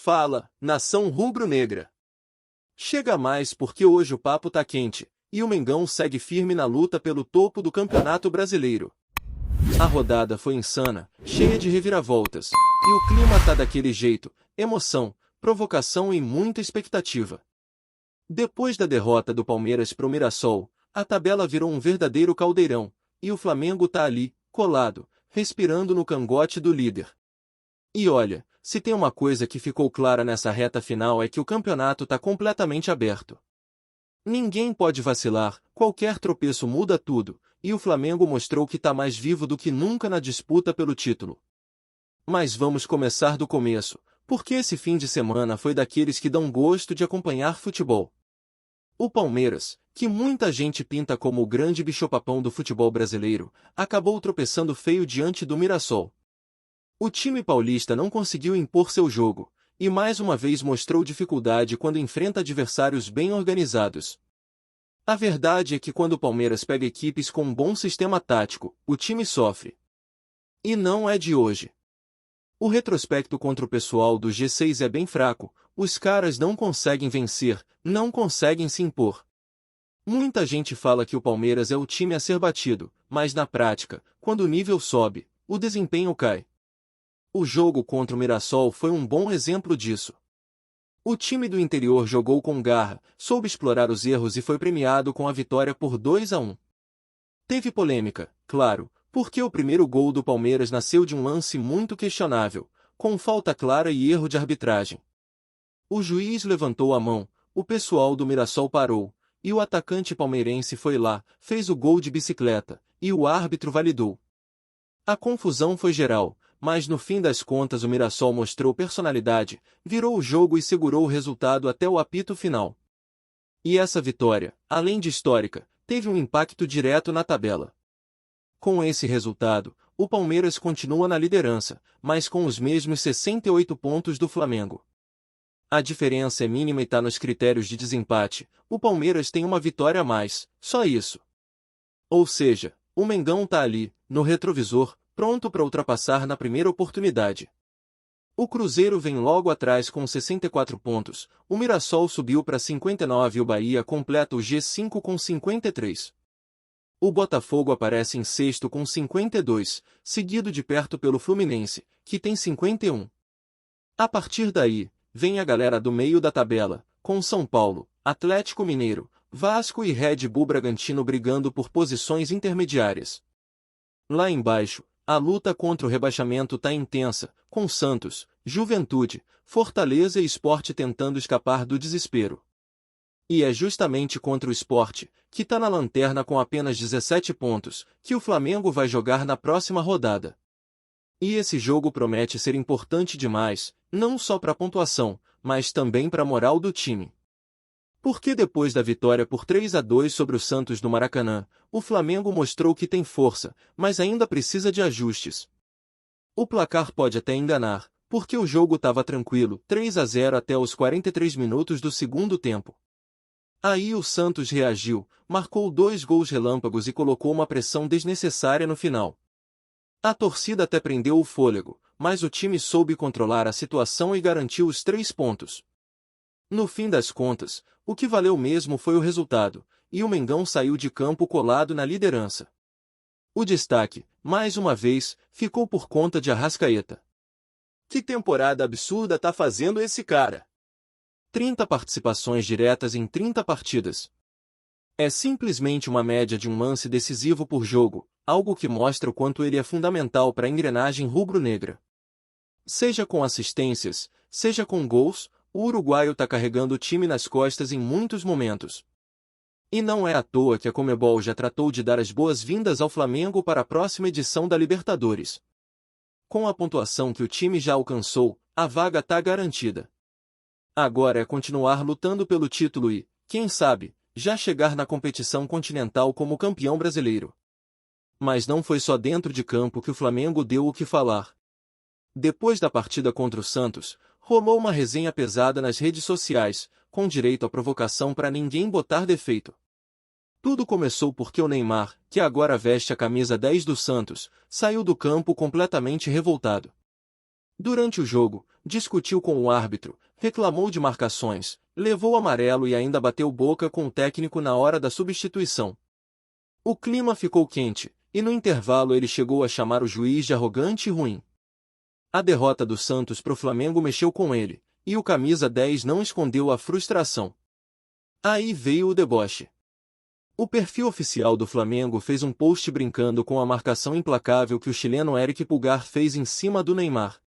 Fala, nação rubro-negra. Chega mais porque hoje o papo tá quente, e o Mengão segue firme na luta pelo topo do Campeonato Brasileiro. A rodada foi insana, cheia de reviravoltas, e o clima tá daquele jeito, emoção, provocação e muita expectativa. Depois da derrota do Palmeiras pro Mirassol, a tabela virou um verdadeiro caldeirão, e o Flamengo tá ali, colado, respirando no cangote do líder. E olha, se tem uma coisa que ficou clara nessa reta final é que o campeonato tá completamente aberto. Ninguém pode vacilar, qualquer tropeço muda tudo, e o Flamengo mostrou que tá mais vivo do que nunca na disputa pelo título. Mas vamos começar do começo, porque esse fim de semana foi daqueles que dão gosto de acompanhar futebol. O Palmeiras, que muita gente pinta como o grande bicho-papão do futebol brasileiro, acabou tropeçando feio diante do Mirassol. O time paulista não conseguiu impor seu jogo, e mais uma vez mostrou dificuldade quando enfrenta adversários bem organizados. A verdade é que quando o Palmeiras pega equipes com um bom sistema tático, o time sofre. E não é de hoje. O retrospecto contra o pessoal do G6 é bem fraco, os caras não conseguem vencer, não conseguem se impor. Muita gente fala que o Palmeiras é o time a ser batido, mas na prática, quando o nível sobe, o desempenho cai. O jogo contra o Mirassol foi um bom exemplo disso. O time do interior jogou com garra, soube explorar os erros e foi premiado com a vitória por 2-1. Teve polêmica, claro, porque o primeiro gol do Palmeiras nasceu de um lance muito questionável, com falta clara e erro de arbitragem. O juiz levantou a mão, o pessoal do Mirassol parou, e o atacante palmeirense foi lá, fez o gol de bicicleta, e o árbitro validou. A confusão foi geral, mas no fim das contas o Mirassol mostrou personalidade, virou o jogo e segurou o resultado até o apito final. E essa vitória, além de histórica, teve um impacto direto na tabela. Com esse resultado, o Palmeiras continua na liderança, mas com os mesmos 68 pontos do Flamengo. A diferença é mínima e está nos critérios de desempate, o Palmeiras tem uma vitória a mais, só isso. Ou seja, o Mengão tá ali, no retrovisor, pronto para ultrapassar na primeira oportunidade. O Cruzeiro vem logo atrás com 64 pontos, o Mirassol subiu para 59 e o Bahia completa o G5 com 53. O Botafogo aparece em sexto com 52, seguido de perto pelo Fluminense, que tem 51. A partir daí, vem a galera do meio da tabela, com São Paulo, Atlético Mineiro, Vasco e Red Bull Bragantino brigando por posições intermediárias. Lá embaixo, a luta contra o rebaixamento tá intensa, com Santos, Juventude, Fortaleza e Sport tentando escapar do desespero. E é justamente contra o Sport, que tá na lanterna com apenas 17 pontos, que o Flamengo vai jogar na próxima rodada. E esse jogo promete ser importante demais, não só para a pontuação, mas também para a moral do time. Porque depois da vitória por 3-2 sobre o Santos no Maracanã, o Flamengo mostrou que tem força, mas ainda precisa de ajustes. O placar pode até enganar, porque o jogo estava tranquilo, 3-0 até os 43 minutos do segundo tempo. Aí o Santos reagiu, marcou 2 gols relâmpagos e colocou uma pressão desnecessária no final. A torcida até prendeu o fôlego, mas o time soube controlar a situação e garantiu os 3 pontos. No fim das contas, o que valeu mesmo foi o resultado, e o Mengão saiu de campo colado na liderança. O destaque, mais uma vez, ficou por conta de Arrascaeta. Que temporada absurda tá fazendo esse cara? 30 participações diretas em 30 partidas. É simplesmente uma média de um lance decisivo por jogo, algo que mostra o quanto ele é fundamental para a engrenagem rubro-negra. Seja com assistências, seja com gols, o uruguaio tá carregando o time nas costas em muitos momentos. E não é à toa que a Conmebol já tratou de dar as boas-vindas ao Flamengo para a próxima edição da Libertadores. Com a pontuação que o time já alcançou, a vaga tá garantida. Agora é continuar lutando pelo título e, quem sabe, já chegar na competição continental como campeão brasileiro. Mas não foi só dentro de campo que o Flamengo deu o que falar. Depois da partida contra o Santos, rolou uma resenha pesada nas redes sociais, com direito à provocação para ninguém botar defeito. Tudo começou porque o Neymar, que agora veste a camisa 10 do Santos, saiu do campo completamente revoltado. Durante o jogo, discutiu com o árbitro, reclamou de marcações, levou amarelo e ainda bateu boca com o técnico na hora da substituição. O clima ficou quente, e no intervalo ele chegou a chamar o juiz de arrogante e ruim. A derrota do Santos pro Flamengo mexeu com ele, e o camisa 10 não escondeu a frustração. Aí veio o deboche. O perfil oficial do Flamengo fez um post brincando com a marcação implacável que o chileno Éric Pulgar fez em cima do Neymar.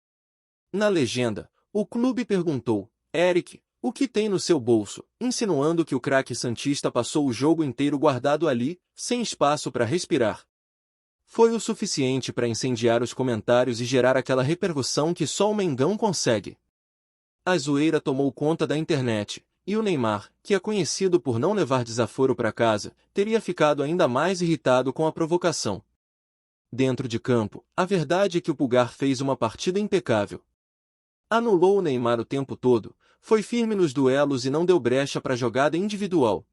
Na legenda, o clube perguntou: Éric, o que tem no seu bolso? Insinuando que o craque santista passou o jogo inteiro guardado ali, sem espaço para respirar. Foi o suficiente para incendiar os comentários e gerar aquela repercussão que só o Mengão consegue. A zoeira tomou conta da internet, e o Neymar, que é conhecido por não levar desaforo para casa, teria ficado ainda mais irritado com a provocação. Dentro de campo, a verdade é que o Pulgar fez uma partida impecável. Anulou o Neymar o tempo todo, foi firme nos duelos e não deu brecha para jogada individual.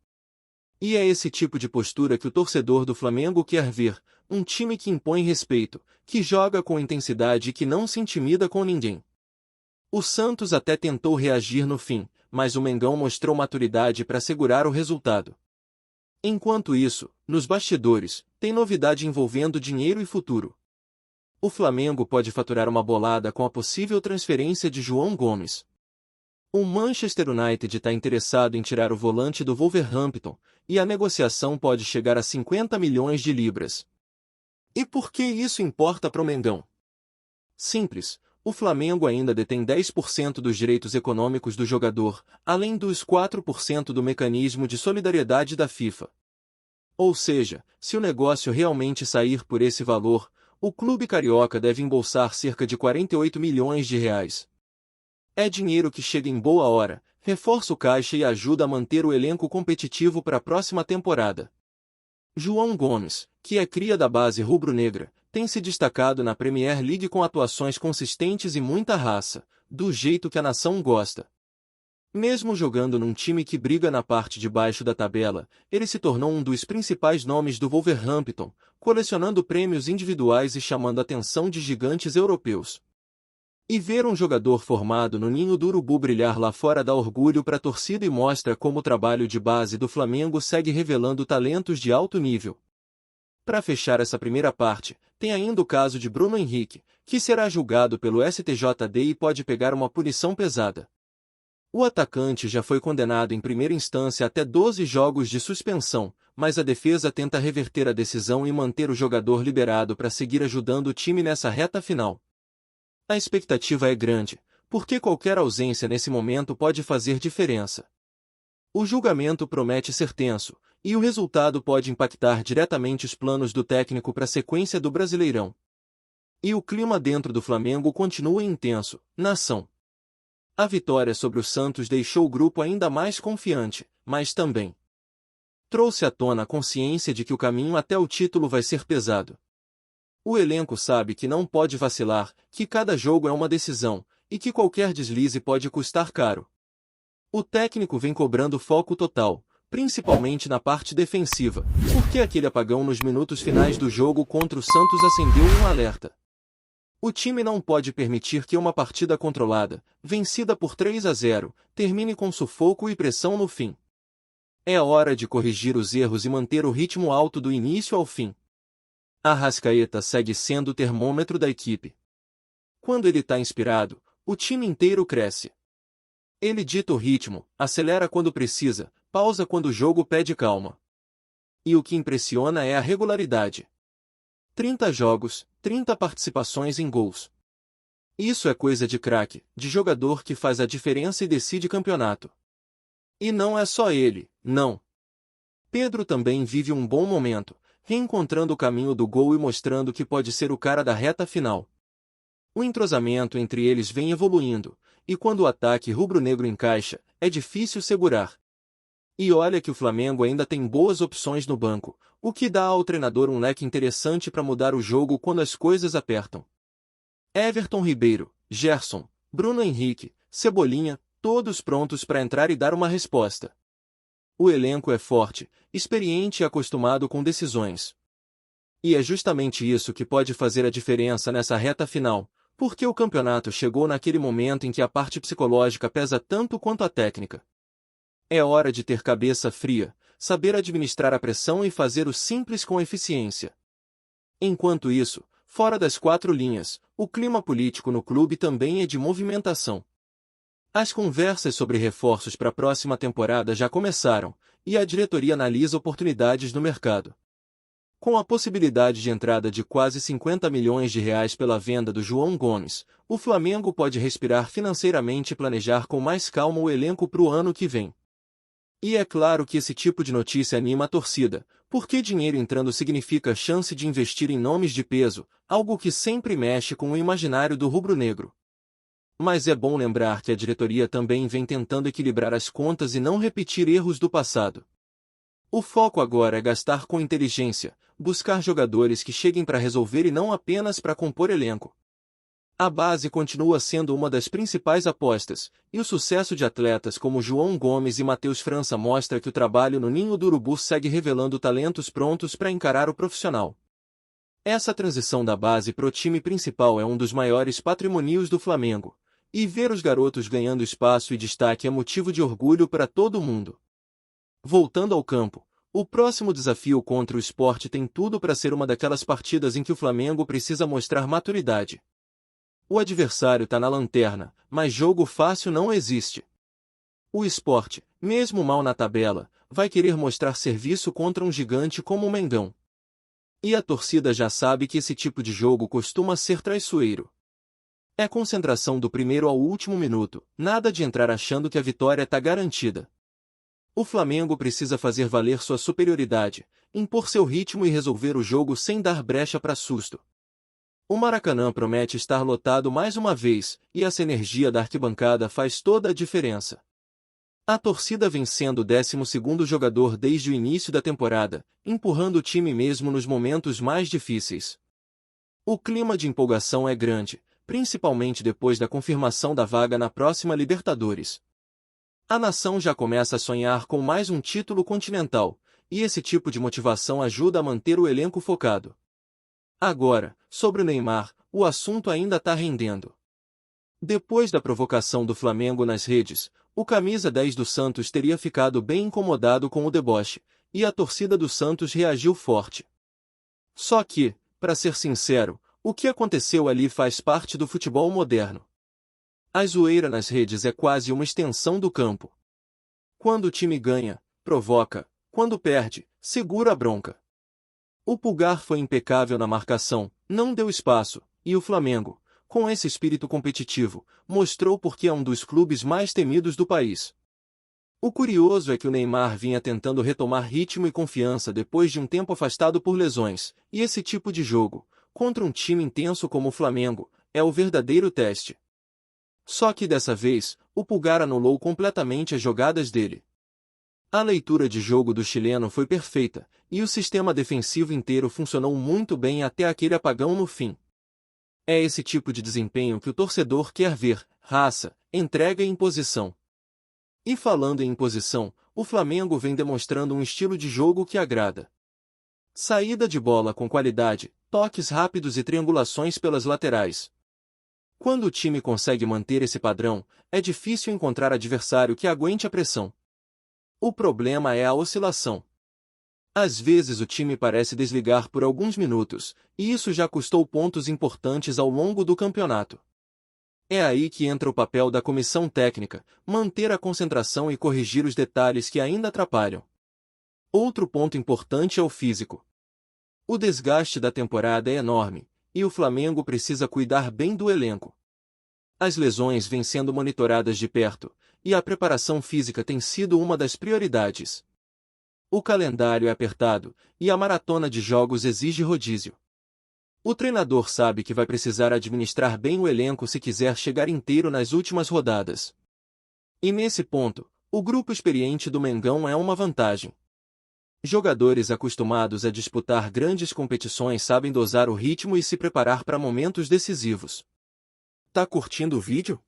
E é esse tipo de postura que o torcedor do Flamengo quer ver, um time que impõe respeito, que joga com intensidade e que não se intimida com ninguém. O Santos até tentou reagir no fim, mas o Mengão mostrou maturidade para segurar o resultado. Enquanto isso, nos bastidores, tem novidade envolvendo dinheiro e futuro. O Flamengo pode faturar uma bolada com a possível transferência de João Gomes. O Manchester United está interessado em tirar o volante do Wolverhampton, e a negociação pode chegar a 50 milhões de libras. E por que isso importa para o Mengão? Simples, o Flamengo ainda detém 10% dos direitos econômicos do jogador, além dos 4% do mecanismo de solidariedade da FIFA. Ou seja, se o negócio realmente sair por esse valor, o clube carioca deve embolsar cerca de 48 milhões de reais. É dinheiro que chega em boa hora, reforça o caixa e ajuda a manter o elenco competitivo para a próxima temporada. João Gomes, que é cria da base rubro-negra, tem se destacado na Premier League com atuações consistentes e muita raça, do jeito que a nação gosta. Mesmo jogando num time que briga na parte de baixo da tabela, ele se tornou um dos principais nomes do Wolverhampton, colecionando prêmios individuais e chamando a atenção de gigantes europeus. E ver um jogador formado no ninho do urubu brilhar lá fora dá orgulho para a torcida e mostra como o trabalho de base do Flamengo segue revelando talentos de alto nível. Para fechar essa primeira parte, tem ainda o caso de Bruno Henrique, que será julgado pelo STJD e pode pegar uma punição pesada. O atacante já foi condenado em primeira instância até 12 jogos de suspensão, mas a defesa tenta reverter a decisão e manter o jogador liberado para seguir ajudando o time nessa reta final. A expectativa é grande, porque qualquer ausência nesse momento pode fazer diferença. O julgamento promete ser tenso, e o resultado pode impactar diretamente os planos do técnico para a sequência do Brasileirão. E o clima dentro do Flamengo continua intenso, nação. A vitória sobre o Santos deixou o grupo ainda mais confiante, mas também trouxe à tona a consciência de que o caminho até o título vai ser pesado. O elenco sabe que não pode vacilar, que cada jogo é uma decisão, e que qualquer deslize pode custar caro. O técnico vem cobrando foco total, principalmente na parte defensiva, porque aquele apagão nos minutos finais do jogo contra o Santos acendeu um alerta. O time não pode permitir que uma partida controlada, vencida por 3-0, termine com sufoco e pressão no fim. É hora de corrigir os erros e manter o ritmo alto do início ao fim. Arrascaeta segue sendo o termômetro da equipe. Quando ele está inspirado, o time inteiro cresce. Ele dita o ritmo, acelera quando precisa, pausa quando o jogo pede calma. E o que impressiona é a regularidade. 30 jogos, 30 participações em gols. Isso é coisa de craque, de jogador que faz a diferença e decide campeonato. E não é só ele, não. Pedro também vive um bom momento, reencontrando o caminho do gol e mostrando que pode ser o cara da reta final. O entrosamento entre eles vem evoluindo, e quando o ataque rubro-negro encaixa, é difícil segurar. E olha que o Flamengo ainda tem boas opções no banco, o que dá ao treinador um leque interessante para mudar o jogo quando as coisas apertam. Everton Ribeiro, Gerson, Bruno Henrique, Cebolinha, todos prontos para entrar e dar uma resposta. O elenco é forte, experiente e acostumado com decisões. E é justamente isso que pode fazer a diferença nessa reta final, Porque o campeonato chegou naquele momento em que a parte psicológica pesa tanto quanto a técnica. É hora de ter cabeça fria, saber administrar a pressão e fazer o simples com eficiência. Enquanto isso, fora das quatro linhas, o clima político no clube também é de movimentação. As conversas sobre reforços para a próxima temporada já começaram, e a diretoria analisa oportunidades no mercado. Com a possibilidade de entrada de quase 50 milhões de reais pela venda do João Gomes, o Flamengo pode respirar financeiramente e planejar com mais calma o elenco para o ano que vem. E é claro que esse tipo de notícia anima a torcida, porque dinheiro entrando significa chance de investir em nomes de peso, algo que sempre mexe com o imaginário do rubro-negro. Mas é bom lembrar que a diretoria também vem tentando equilibrar as contas e não repetir erros do passado. O foco agora é gastar com inteligência, buscar jogadores que cheguem para resolver e não apenas para compor elenco. A base continua sendo uma das principais apostas, e o sucesso de atletas como João Gomes e Matheus França mostra que o trabalho no Ninho do Urubu segue revelando talentos prontos para encarar o profissional. Essa transição da base para o time principal é um dos maiores patrimônios do Flamengo, e ver os garotos ganhando espaço e destaque é motivo de orgulho para todo mundo. Voltando ao campo, o próximo desafio contra o Sport tem tudo para ser uma daquelas partidas em que o Flamengo precisa mostrar maturidade. O adversário está na lanterna, mas jogo fácil não existe. O Sport, mesmo mal na tabela, vai querer mostrar serviço contra um gigante como o Mengão. E a torcida já sabe que esse tipo de jogo costuma ser traiçoeiro. É concentração do primeiro ao último minuto, nada de entrar achando que a vitória está garantida. O Flamengo precisa fazer valer sua superioridade, impor seu ritmo e resolver o jogo sem dar brecha para susto. O Maracanã promete estar lotado mais uma vez, e essa energia da arquibancada faz toda a diferença. A torcida vem sendo o 12º jogador desde o início da temporada, empurrando o time mesmo nos momentos mais difíceis. O clima de empolgação é grande, principalmente depois da confirmação da vaga na próxima Libertadores. A nação já começa a sonhar com mais um título continental, e esse tipo de motivação ajuda a manter o elenco focado. Agora, sobre o Neymar, o assunto ainda está rendendo. Depois da provocação do Flamengo nas redes, o camisa 10 do Santos teria ficado bem incomodado com o deboche, e a torcida do Santos reagiu forte. Só que, para ser sincero, o que aconteceu ali faz parte do futebol moderno. A zoeira nas redes é quase uma extensão do campo. Quando o time ganha, provoca; quando perde, segura a bronca. O Pulgar foi impecável na marcação, não deu espaço, e o Flamengo, com esse espírito competitivo, mostrou por que é um dos clubes mais temidos do país. O curioso é que o Neymar vinha tentando retomar ritmo e confiança depois de um tempo afastado por lesões, e esse tipo de jogo, contra um time intenso como o Flamengo, é o verdadeiro teste. Só que dessa vez, o Pulgar anulou completamente as jogadas dele. A leitura de jogo do chileno foi perfeita, e o sistema defensivo inteiro funcionou muito bem até aquele apagão no fim. É esse tipo de desempenho que o torcedor quer ver: raça, entrega e imposição. E falando em imposição, o Flamengo vem demonstrando um estilo de jogo que agrada. Saída de bola com qualidade, toques rápidos e triangulações pelas laterais. Quando o time consegue manter esse padrão, é difícil encontrar adversário que aguente a pressão. O problema é a oscilação. Às vezes o time parece desligar por alguns minutos, e isso já custou pontos importantes ao longo do campeonato. É aí que entra o papel da comissão técnica, manter a concentração e corrigir os detalhes que ainda atrapalham. Outro ponto importante é o físico. O desgaste da temporada é enorme, e o Flamengo precisa cuidar bem do elenco. As lesões vêm sendo monitoradas de perto, e a preparação física tem sido uma das prioridades. O calendário é apertado, e a maratona de jogos exige rodízio. O treinador sabe que vai precisar administrar bem o elenco se quiser chegar inteiro nas últimas rodadas. E nesse ponto, o grupo experiente do Mengão é uma vantagem. Jogadores acostumados a disputar grandes competições sabem dosar o ritmo e se preparar para momentos decisivos. Tá curtindo o vídeo?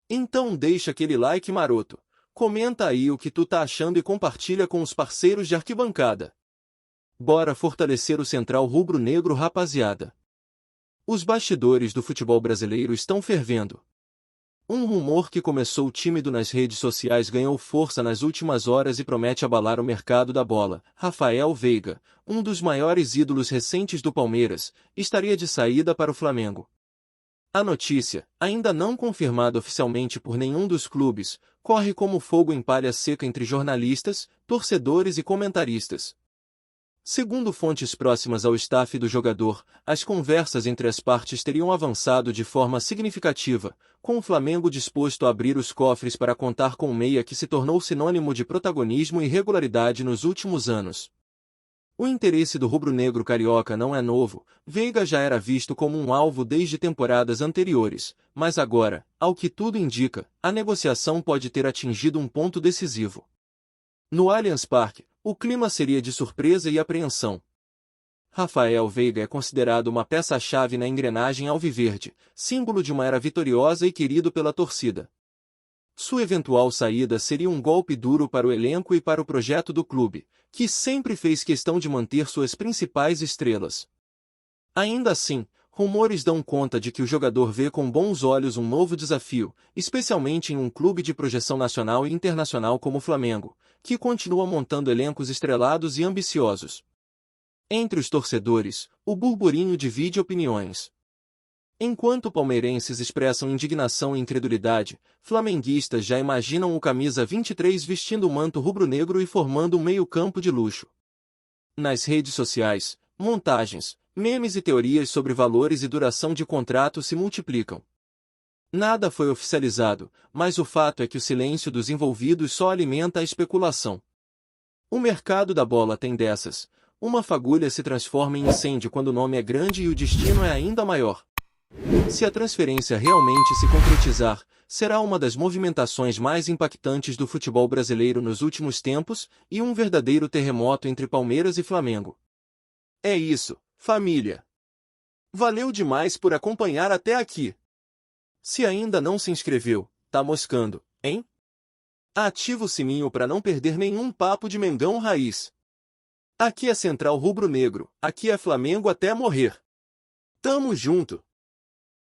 Então deixa aquele like maroto, comenta aí o que tu tá achando e compartilha com os parceiros de arquibancada. Bora fortalecer o Central Rubro-Negro, rapaziada! Os bastidores do futebol brasileiro estão fervendo. Um rumor que começou tímido nas redes sociais ganhou força nas últimas horas e promete abalar o mercado da bola. Rafael Veiga, um dos maiores ídolos recentes do Palmeiras, estaria de saída para o Flamengo. A notícia, ainda não confirmada oficialmente por nenhum dos clubes, corre como fogo em palha seca entre jornalistas, torcedores e comentaristas. Segundo fontes próximas ao staff do jogador, as conversas entre as partes teriam avançado de forma significativa, com o Flamengo disposto a abrir os cofres para contar com o meia que se tornou sinônimo de protagonismo e regularidade nos últimos anos. O interesse do rubro-negro carioca não é novo, Veiga já era visto como um alvo desde temporadas anteriores, mas agora, ao que tudo indica, a negociação pode ter atingido um ponto decisivo. No Allianz Parque, o clima seria de surpresa e apreensão. Rafael Veiga é considerado uma peça-chave na engrenagem alviverde, símbolo de uma era vitoriosa e querido pela torcida. Sua eventual saída seria um golpe duro para o elenco e para o projeto do clube, que sempre fez questão de manter suas principais estrelas. Ainda assim, rumores dão conta de que o jogador vê com bons olhos um novo desafio, especialmente em um clube de projeção nacional e internacional como o Flamengo, que continua montando elencos estrelados e ambiciosos. Entre os torcedores, o burburinho divide opiniões. Enquanto palmeirenses expressam indignação e incredulidade, flamenguistas já imaginam o camisa 23 vestindo o manto rubro-negro e formando um meio-campo de luxo. Nas redes sociais, montagens, memes e teorias sobre valores e duração de contrato se multiplicam. Nada foi oficializado, mas o fato é que o silêncio dos envolvidos só alimenta a especulação. O mercado da bola tem dessas. Uma fagulha se transforma em incêndio quando o nome é grande e o destino é ainda maior. Se a transferência realmente se concretizar, será uma das movimentações mais impactantes do futebol brasileiro nos últimos tempos e um verdadeiro terremoto entre Palmeiras e Flamengo. É isso, família. Valeu demais por acompanhar até aqui. Se ainda não se inscreveu, tá moscando, hein? Ativa o sininho para não perder nenhum papo de Mengão Raiz. Aqui é Central Rubro Negro, aqui é Flamengo até morrer. Tamo junto!